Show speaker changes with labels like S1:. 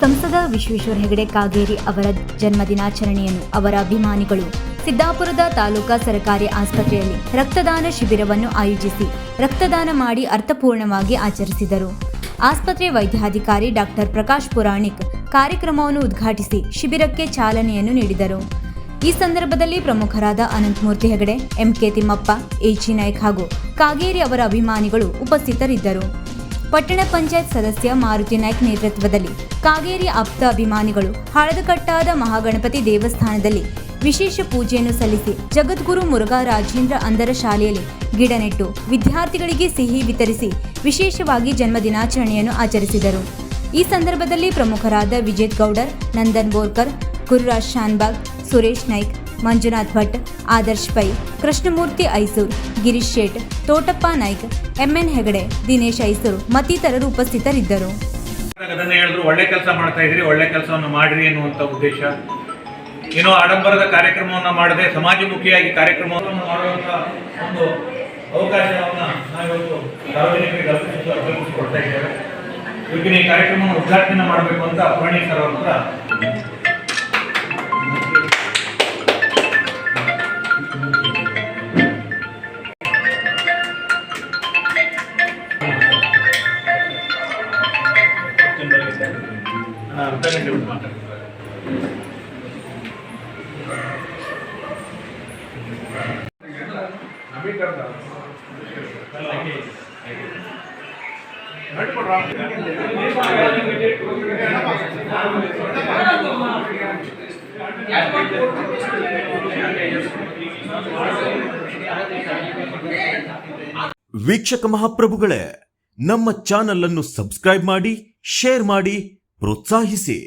S1: ಸಂಸದ ವಿಶ್ವೇಶ್ವರ ಹೆಗಡೆ ಕಾಗೇರಿ ಅವರ ಜನ್ಮದಿನಾಚರಣೆಯನ್ನು ಅವರ ಅಭಿಮಾನಿಗಳು ಸಿದ್ದಾಪುರದ ತಾಲೂಕಾ ಸರ್ಕಾರಿ ಆಸ್ಪತ್ರೆಯಲ್ಲಿ ರಕ್ತದಾನ ಶಿಬಿರವನ್ನು ಆಯೋಜಿಸಿ ರಕ್ತದಾನ ಮಾಡಿ ಅರ್ಥಪೂರ್ಣವಾಗಿ ಆಚರಿಸಿದರು. ಆಸ್ಪತ್ರೆ ವೈದ್ಯಾಧಿಕಾರಿ ಡಾಕ್ಟರ್ ಪ್ರಕಾಶ್ ಪುರಾಣಿಕ್ ಕಾರ್ಯಕ್ರಮವನ್ನು ಉದ್ಘಾಟಿಸಿ ಶಿಬಿರಕ್ಕೆ ಚಾಲನೆಯನ್ನು ನೀಡಿದರು. ಈ ಸಂದರ್ಭದಲ್ಲಿ ಪ್ರಮುಖರಾದ ಅನಂತಮೂರ್ತಿ ಹೆಗಡೆ, ಎಂಕೆ ತಿಮ್ಮಪ್ಪ, ಎಚಿ ನಾಯ್ಕ್ ಹಾಗೂ ಕಾಗೇರಿ ಅವರ ಅಭಿಮಾನಿಗಳು ಉಪಸ್ಥಿತರಿದ್ದರು. ಪಟ್ಟಣ ಪಂಚಾಯತ್ ಸದಸ್ಯ ಮಾರುತಿ ನಾಯ್ಕ್ ನೇತೃತ್ವದಲ್ಲಿ ಕಾಗೇರಿ ಆಪ್ತ ಅಭಿಮಾನಿಗಳು ಹಳದಕಟ್ಟಾದ ಮಹಾಗಣಪತಿ ದೇವಸ್ಥಾನದಲ್ಲಿ ವಿಶೇಷ ಪೂಜೆಯನ್ನು ಸಲ್ಲಿಸಿ ಜಗದ್ಗುರು ಮುರುಘಾ ರಾಜೇಂದ್ರ ಅಂಧರ ಶಾಲೆಯಲ್ಲಿ ಗಿಡ ನೆಟ್ಟು ವಿದ್ಯಾರ್ಥಿಗಳಿಗೆ ಸಿಹಿ ವಿತರಿಸಿ ವಿಶೇಷವಾಗಿ ಜನ್ಮದಿನಾಚರಣೆಯನ್ನು ಆಚರಿಸಿದರು. ಈ ಸಂದರ್ಭದಲ್ಲಿ ಪ್ರಮುಖರಾದ ವಿಜೇತ್ ಗೌಡರ್, ನಂದನ್ ಬೋರ್ಕರ್, ಗುರುರಾಜ್ ಶಾನ್ಬಾಗ್, ಸುರೇಶ್ ನಾಯ್ಕ್, ಮಂಜುನಾಥ್ ಭಟ್, ಆದರ್ಶ್ ಪೈ, ಕೃಷ್ಣಮೂರ್ತಿ ಐಸೂರ್, ಗಿರೀಶ್ ಶೇಟ್, ತೋಟಪ್ಪ ನಾಯ್ಕ್, ಎಂಎನ್ ಹೆಗಡೆ, ದಿನೇಶ್ ಐಸೂರ್ ಮತ್ತಿತರರು ಉಪಸ್ಥಿತರಿದ್ದರು.
S2: ಅದನ್ನ ಹೇಳಿದ್ರು, ಒಳ್ಳೆ ಕೆಲಸ ಮಾಡ್ತಾ ಇದ್ರಿ, ಒಳ್ಳೆ ಕೆಲಸವನ್ನು ಮಾಡ್ರಿ ಎನ್ನುವಂತ ಉದ್ದೇಶ. ಏನೋ ಆಡಂಬರದ ಕಾರ್ಯಕ್ರಮವನ್ನು ಮಾಡದೆ ಸಮಾಜಮುಖಿಯಾಗಿ ಕಾರ್ಯಕ್ರಮವನ್ನು ಮಾಡುವಂತ ಒಂದು ಅವಕಾಶವನ್ನ ನಾವಿವತ್ತು ಸಾರ್ವಜನಿಕರಿಗೆ ಕಲ್ಪಿಸಿಕೊಡ್ತಾ ಇದ್ದೇವೆ. ಇವತ್ತಿನ ಈ ಕಾರ್ಯಕ್ರಮವನ್ನು ಉದ್ಘಾಟನೆ ಮಾಡಬೇಕು ಅಂತ ಪುರಾಣಿಕ್ ಸರ್ ಅವ್ರ ಹತ್ರ
S3: ವೀಕ್ಷಕ ಮಹಾಪ್ರಭುಗಳೇ, ನಮ್ಮ ಚಾನಲ್ ಅನ್ನು ಸಬ್ಸ್ಕ್ರೈಬ್ ಮಾಡಿ, ಶೇರ್ ಮಾಡಿ, ಪ್ರೋತ್ಸಾಹಿಸಿ.